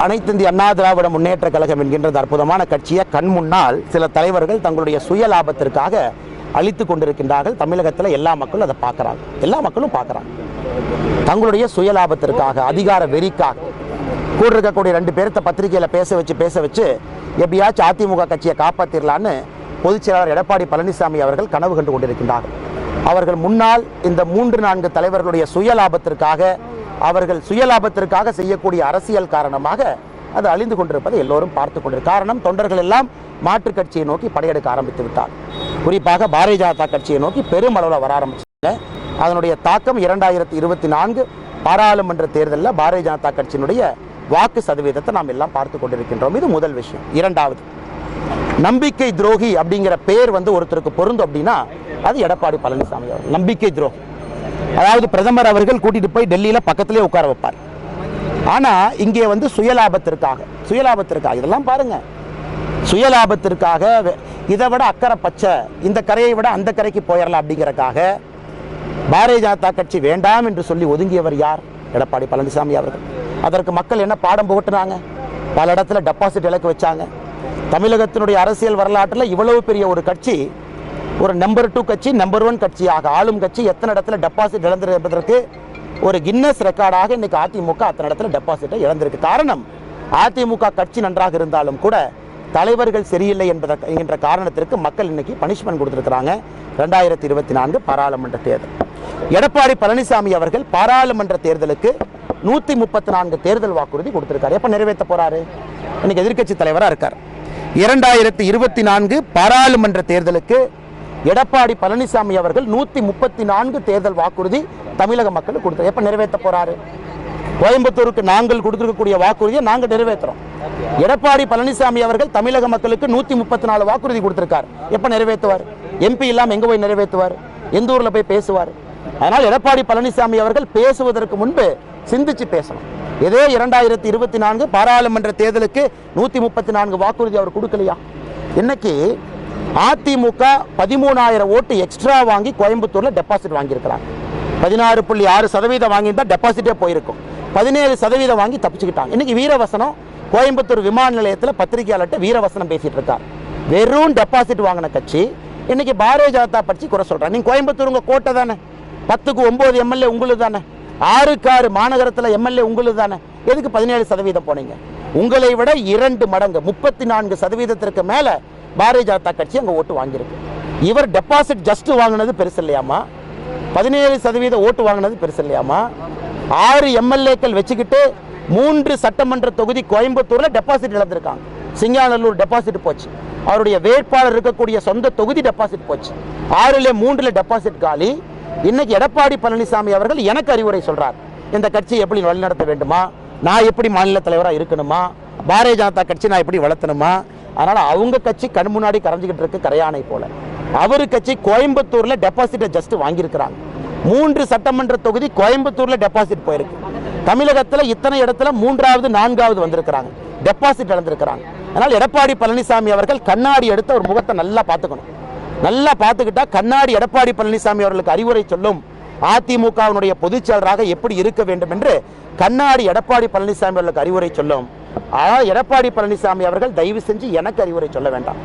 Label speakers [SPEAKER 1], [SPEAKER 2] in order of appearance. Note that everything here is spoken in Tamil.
[SPEAKER 1] அனைத்து இந்திய அண்ணா திராவிட முன்னேற்ற கழகம் என்கின்ற அற்புதமான கட்சியை கண் முன்னால் சில தலைவர்கள் தங்களுடைய சுய லாபத்திற்காக அழித்து கொண்டிருக்கின்றார்கள். தமிழகத்தில் எல்லா மக்களும் அதை பார்க்குறாங்க, எல்லா மக்களும் பார்க்குறாங்க. தங்களுடைய சுய லாபத்திற்காக, அதிகார வெறிக்காக கூட இருக்கக்கூடிய 2 பேர்த்த பத்திரிகையில் பேச வச்சு எப்படியாச்சும் அதிமுக கட்சியை காப்பாற்றிடலான்னு பொதுச் செயலாளர் எடப்பாடி பழனிசாமி அவர்கள் கனவு கண்டு கொண்டிருக்கின்றார்கள். அவர்கள் முன்னால் இந்த 3-4 தலைவர்களுடைய சுயலாபத்திற்காக செய்யக்கூடிய அரசியல் காரணமாக அது அழிந்து கொண்டிருப்பதை எல்லோரும் பார்த்து கொண்டிருக்கிறார். காரணம், தொண்டர்கள் எல்லாம் மாற்றுக் கட்சியை நோக்கி படையெடுக்க ஆரம்பித்து விட்டார். குறிப்பாக பாரதிய ஜனதா கட்சியை நோக்கி பெருமளவில் வர ஆரம்பிச்சாங்க. அதனுடைய தாக்கம் 2024 பாராளுமன்ற தேர்தலில் பாரதிய ஜனதா கட்சியினுடைய வாக்கு சதவீதத்தை நாம் எல்லாம் பார்த்து கொண்டிருக்கின்றோம். இது முதல் விஷயம். இரண்டாவது, நம்பிக்கை துரோகி அப்படிங்கிற பேர் ஒருத்தருக்கு பொருந்தும் அப்படின்னா அது எடப்பாடி பழனிசாமி அவர்கள். நம்பிக்கை துரோகி, அதாவது பிரதமர் அவர்கள் கூட்டிட்டு போய் டெல்லியில பக்கத்திலே உட்கார வைப்பார். ஆனா இங்கே சுயலாபத்திற்காக இதெல்லாம் பாருங்க, சுயலாபத்திற்காக இதை விட அக்கறை பச்சை, இந்த கரையை விட அந்த கரைக்கு போயிடலாம் அப்படிங்கறக்காக பாரதிய ஜனதா கட்சி வேண்டாம் என்று சொல்லி ஒதுங்கியவர் யார்? எடப்பாடி பழனிசாமி அவர்கள். அதற்கு மக்கள் என்ன பாடம் புகட்டினாங்க? பல இடத்துல டெபாசிட் இலக்கு வச்சாங்க. தமிழகத்தினுடைய அரசியல் வரலாற்றில் இவ்வளவு பெரிய ஒரு கட்சி, ஒரு நம்பர் 2 கட்சி, நம்பர் 1 கட்சியாக ஆளும் கட்சி எத்தனை இடத்துல டெபாசிட் இழந்தது என்பதற்கு ஒரு கின்னஸ் ரெக்கார்டாக இன்னைக்கு அதிமுக அத்தனை இடத்துல டெபாசிட்டை இழந்திருக்கு. காரணம், அதிமுக கட்சி நன்றாக இருந்தாலும் கூட தலைவர்கள் சரியில்லை என்கின்ற காரணத்திற்கு மக்கள் இன்னைக்கு பனிஷ்மெண்ட் கொடுத்திருக்கிறாங்க. 2024 பாராளுமன்ற தேர்தல். எடப்பாடி பழனிசாமி அவர்கள் பாராளுமன்ற தேர்தலுக்கு 134 தேர்தல் வாக்குறுதி கொடுத்திருக்காரு. எப்ப நிறைவேற்ற போறாரு? இன்னைக்கு எதிர்க்கட்சி தலைவராக இருக்கார். 2024 பாராளுமன்ற தேர்தலுக்கு எடப்பாடி பழனிசாமி அவர்கள் 134 தேர்தல் வாக்குறுதி தமிழக மக்களுக்கு கொடுத்தார். எப்ப நிறைவேற்ற போறாரு? கோயம்புத்தூருக்கு நாங்கள் கொடுத்திருக்கக்கூடிய வாக்குறுதியை நாங்கள் நிறைவேற்றுறோம். எடப்பாடி பழனிசாமி அவர்கள் தமிழக மக்களுக்கு 134 வாக்குறுதி கொடுத்திருக்கார். எப்ப நிறைவேற்றுவார்? எம்பி இல்லாம எங்க போய் நிறைவேற்றுவார்? எந்த ஊர்ல போய் பேசுவார்? அதனால் எடப்பாடி பழனிசாமி அவர்கள் பேசுவதற்கு முன்பு சிந்திச்சு பேசணும். இதே 2024 பாராளுமன்ற தேர்தலுக்கு 134 வாக்குறுதி அவர் கொடுக்கலையா? இன்னைக்கு அதிமுக 13,000 ஓட்டு எக்ஸ்ட்ரா வாங்கி கோயம்புத்தூர்ல டெபாசிட் வாங்கியிருக்கிறாங்க. 16.6% வாங்கியிருந்தா டெபாசிட்டே போயிருக்கும். 17% வாங்கி தப்பிச்சுக்கிட்டாங்க. இன்னைக்கு வீரவசனம் கோயம்புத்தூர் விமான நிலையத்தில் பத்திரிகையாளர்கிட்ட வீரவசனம் பேசிட்டு இருக்கார். வெறும் டெபாசிட் வாங்கின கட்சி இன்னைக்கு பாரதிய ஜனதா கட்சி குறை சொல்றாங்க. நீங்க கோயம்புத்தூர் உங்க கோட்டை தானே, 10க்கு 9 எம்எல்ஏ உங்களுக்கு தானே, 6க்கு 6 மாநகரத்தில் எம்எல்ஏ உங்களுக்கு தானே, எதுக்கு 17% போனீங்க? உங்களை விட 2 மடங்கு 34% மேல பாரதிய ஜனதா கட்சி அங்க ஓட்டு வாங்கியிருக்கு. இவர் டெபாசிட் ஜஸ்ட் வாங்கினது பெருசு இல்லையாமா? 17% ஓட்டு வாங்கினது பெருசு இல்லையாமா? 6 எம்எல்ஏக்கள் வச்சுக்கிட்டு 3 சட்டமன்ற தொகுதி கோயம்புத்தூர்ல டெபாசிட் இழந்திருக்காங்க. சிங்காநல்லூர் டெபாசிட் போச்சு. அவருடைய வேட்பாளர் இருக்கக்கூடிய சொந்த தொகுதி டெபாசிட் போச்சு. 6ல் 3ல் டெபாசிட் காலி. இன்னைக்கு எடப்பாடி பழனிசாமி அவர்கள் எனக்கு அறிவுரை சொல்றார். இந்த கட்சியை எப்படி வழிநடத்த வேண்டுமா, நான் எப்படி மாநில தலைவராக இருக்கணுமா, பாரதிய ஜனதா கட்சி நான் எப்படி வளர்த்தணுமா? அதனால அவங்க கட்சி கண் முன்னாடி கரைஞ்சிக்கிட்டு இருக்கு கரையானை போல. அவரு கட்சி கோயம்புத்தூர்ல டெபாசிட்டை ஜஸ்ட் வாங்கியிருக்கிறாங்க. 3 சட்டமன்ற தொகுதி கோயம்புத்தூர்ல டெபாசிட் போயிருக்கு. தமிழகத்தில் இத்தனை இடத்துல 3வது 4வது வந்திருக்கிறாங்க, டெபாசிட் இழந்திருக்கிறாங்க. அதனால் எடப்பாடி பழனிசாமி அவர்கள் கண்ணாடி எடுத்து ஒரு முகத்தை நல்லா பார்த்துக்கணும். நல்லா பார்த்துக்கிட்டா கண்ணாடி எடப்பாடி பழனிசாமி அவர்களுக்கு அறிவுரை சொல்லும். அதிமுகவினுடைய பொதுச் செயலராக எப்படி இருக்க வேண்டும் என்று கண்ணாடி எடப்பாடி பழனிசாமி அவர்களுக்கு அறிவுரை சொல்லும். ஆனால் எடப்பாடி பழனிசாமி அவர்கள் தயவு செஞ்சு எனக்கு அறிவுரை சொல்ல வேண்டாம்.